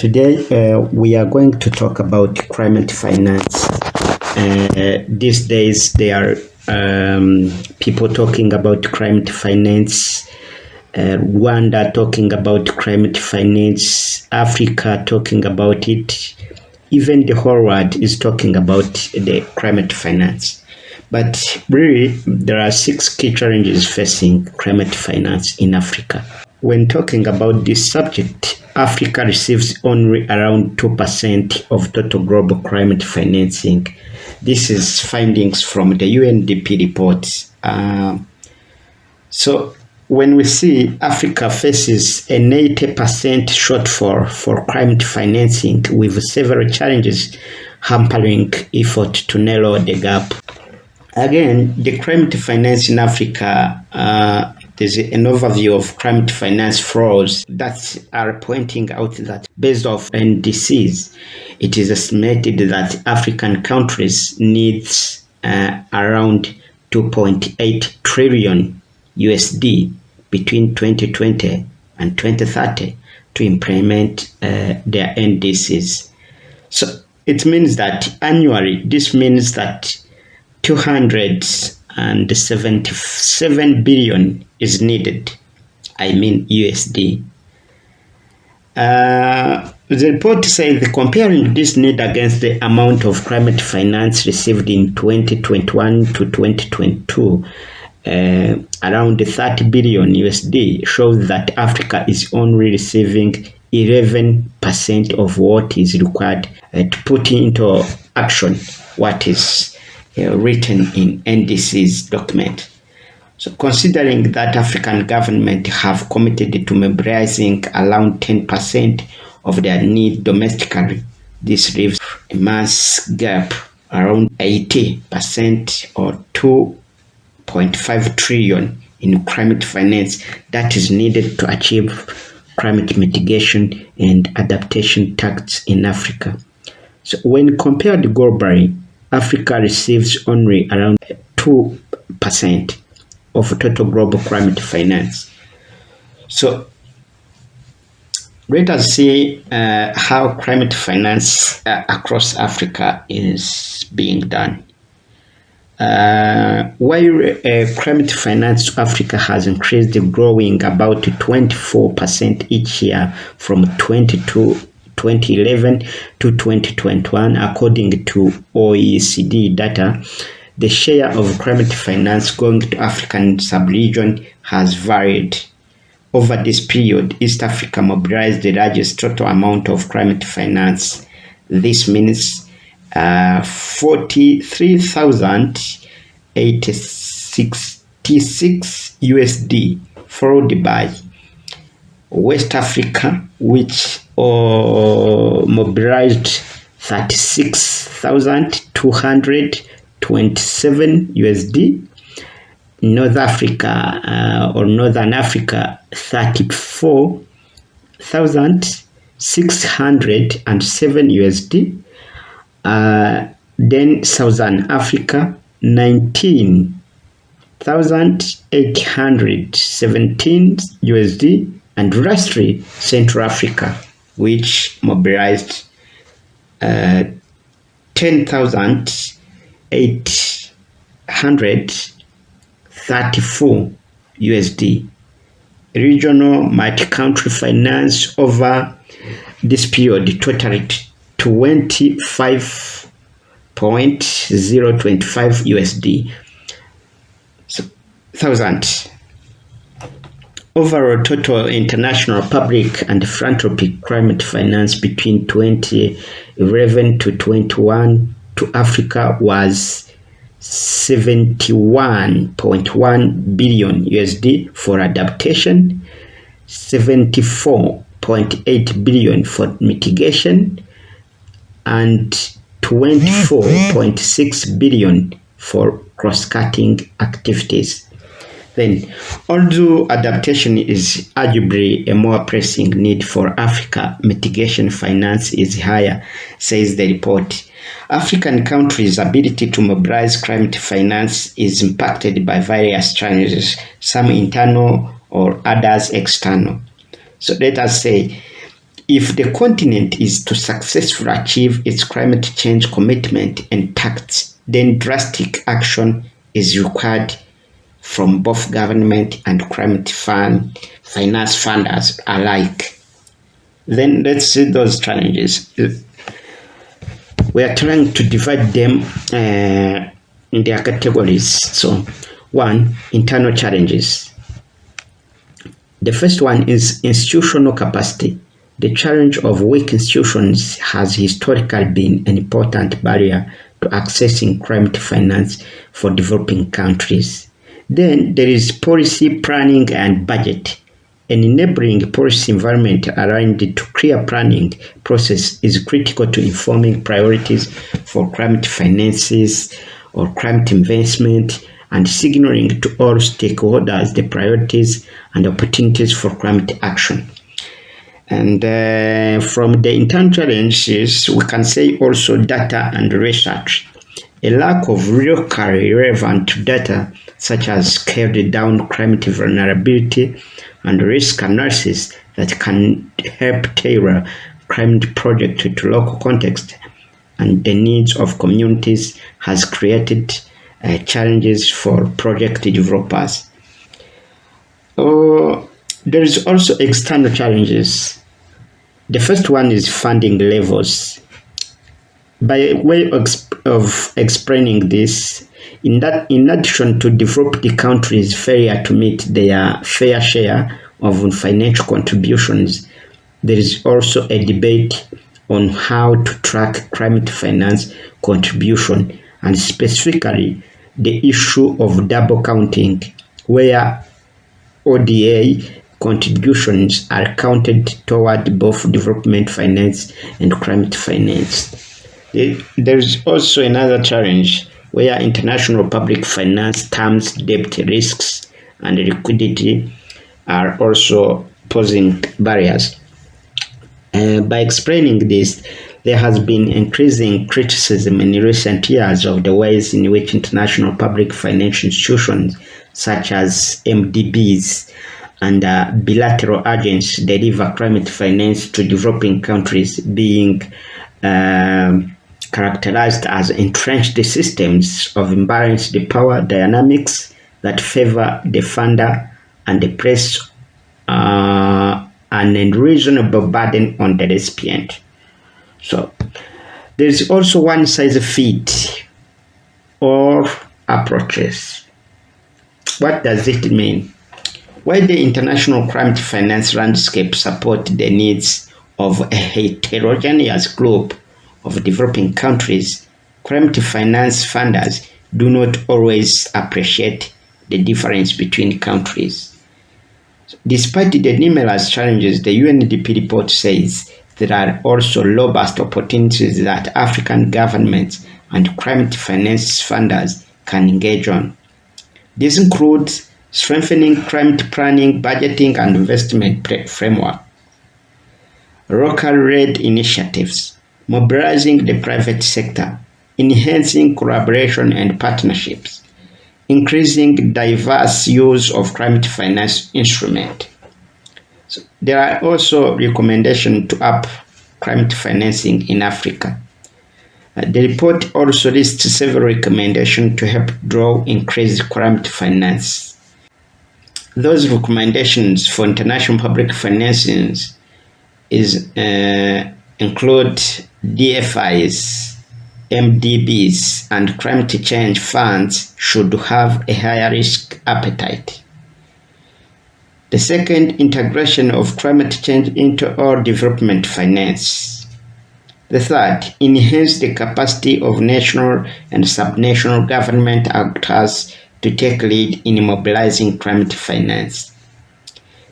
Today, we are going to talk about climate finance. These days, there are people talking about climate finance, Rwanda talking about climate finance, Africa talking about it. Even the whole world is talking about the climate finance. But really, there are 6 key challenges facing climate finance in Africa. When talking about this subject, Africa receives only around 2% of total global climate financing. This is findings from the UNDP report. So when we see Africa faces an 80% shortfall for climate financing with several challenges hampering effort to narrow the gap. Again, the climate finance in Africa, there's an overview of climate finance flows that are pointing out that based off NDCs, it is estimated that African countries needs around 2.8 trillion USD between 2020 and 2030 to implement their NDCs. So it means that annually, this means that 277 billion is needed, USD. The report says comparing this need against the amount of climate finance received in 2021 to 2022, around 30 billion USD, shows that Africa is only receiving 11% of what is required to put into action what is written in NDC's document. So considering that African government have committed to mobilizing around 10% of their need domestically, this leaves a mass gap around 80% or 2.5 trillion in climate finance that is needed to achieve climate mitigation and adaptation targets in Africa. So when compared globally, Africa receives only around 2% of total global climate finance. So let us see how climate finance across Africa is being done. While climate finance to Africa has increased, growing about 24% each year from 2011 to 2021, according to OECD data, the share of climate finance going to African sub-region has varied. Over this period, East Africa mobilized the largest total amount of climate finance. This means 43,866 USD, followed by West Africa, which mobilized 36,227 USD. North Africa or Northern Africa, 34,607 USD. Then Southern Africa, 19,817 USD. And lastly, Central Africa, which mobilized 10,834 USD. Regional multi-country finance over this period totaled 25.025 USD. thousand. Overall total international public and philanthropic climate finance between 2011 to 21 to Africa was 71.1 billion USD for adaptation, 74.8 billion for mitigation, and 24.6 billion for cross-cutting activities. Then, although adaptation is arguably a more pressing need for Africa, mitigation finance is higher, says the report. African countries' ability to mobilize climate finance is impacted by various challenges, some internal or others external. So let us say if the continent is to successfully achieve its climate change commitment and targets, then drastic action is required from both government and climate finance funders alike. Then let's see those challenges. We are trying to divide them in their categories. So, one, internal challenges. The first one is institutional capacity. The challenge of weak institutions has historically been an important barrier to accessing climate finance for developing countries. Then there is policy planning and budget. An enabling policy environment aligned to clear planning process is critical to informing priorities for climate finances or climate investment and signaling to all stakeholders the priorities and opportunities for climate action. And from the internal challenges, we can say also data and research. A lack of locally relevant data, such as scaled down climate vulnerability and risk analysis that can help tailor climate projects to local context and the needs of communities, has created challenges for project developers. There is also external challenges. The first one is funding levels. By way of explaining this, in addition to developed countries' failure to meet their fair share of financial contributions, there is also a debate on how to track climate finance contribution, and specifically the issue of double counting, where ODA contributions are counted toward both development finance and climate finance. There is also another challenge where international public finance terms, debt risks, and liquidity are also posing barriers. By explaining this, there has been increasing criticism in recent years of the ways in which international public financial institutions, such as MDBs and bilateral agents, deliver climate finance to developing countries, being characterized as entrenched systems of imbalanced power dynamics that favor the funder and place an unreasonable burden on the recipient. So there is also one size fit all approaches. What does it mean? While the international climate finance landscape supports the needs of a heterogeneous group of developing countries, climate finance funders do not always appreciate the difference between countries. Despite the numerous challenges, the UNDP report says there are also robust opportunities that African governments and climate finance funders can engage on. These include strengthening climate planning, budgeting, and investment framework, local-led initiatives, mobilizing the private sector, enhancing collaboration and partnerships, increasing diverse use of climate finance instruments. So there are also recommendations to up climate financing in Africa. The report also lists several recommendations to help draw increased climate finance. Those recommendations for international public financings include DFIs, MDBs, and climate change funds should have a higher risk appetite. The second, integration of climate change into all development finance. The third, enhance the capacity of national and subnational government actors to take lead in mobilizing climate finance.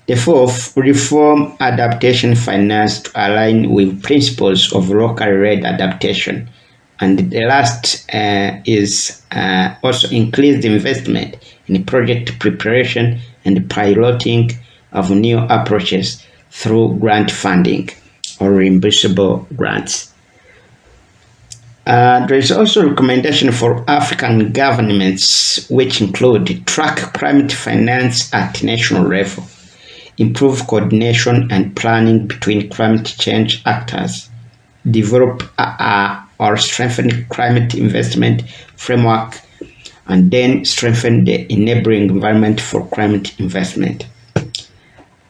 The fourth, reform adaptation finance to align with principles of local-led adaptation. And the last is also increased investment in project preparation and piloting of new approaches through grant funding or reimbursable grants. There is also a recommendation for African governments, which include track climate finance at national level, improve coordination and planning between climate change actors, develop or strengthen climate investment framework, and then strengthen the enabling environment for climate investment.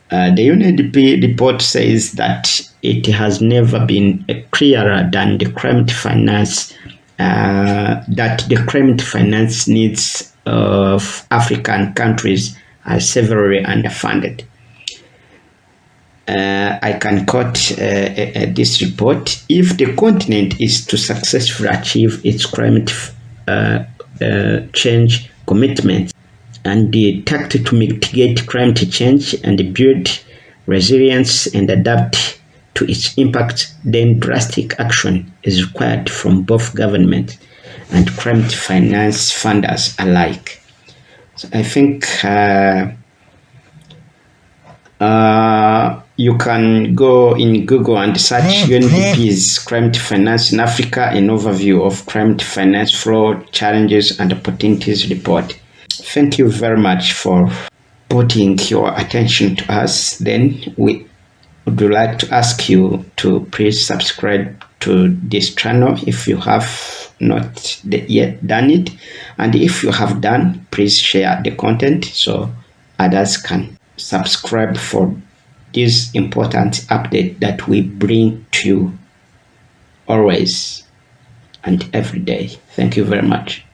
The UNDP report says that it has never been clearer than the climate finance that the climate finance needs of African countries are severely underfunded. I can quote this report. If the continent is to successfully achieve its climate change commitments and the tactic to mitigate climate change and build resilience and adapt to its impact, then drastic action is required from both government and climate finance funders alike. So I think you can go in Google and search UNDP's Climate Finance in Africa, an overview of climate finance flow, challenges and opportunities report. Thank you very much for putting your attention to us. Then we would like to ask you to please subscribe to this channel if you have not yet done it. And if you have done, please share the content so others can subscribe for this important update that we bring to you always and every day. Thank you very much.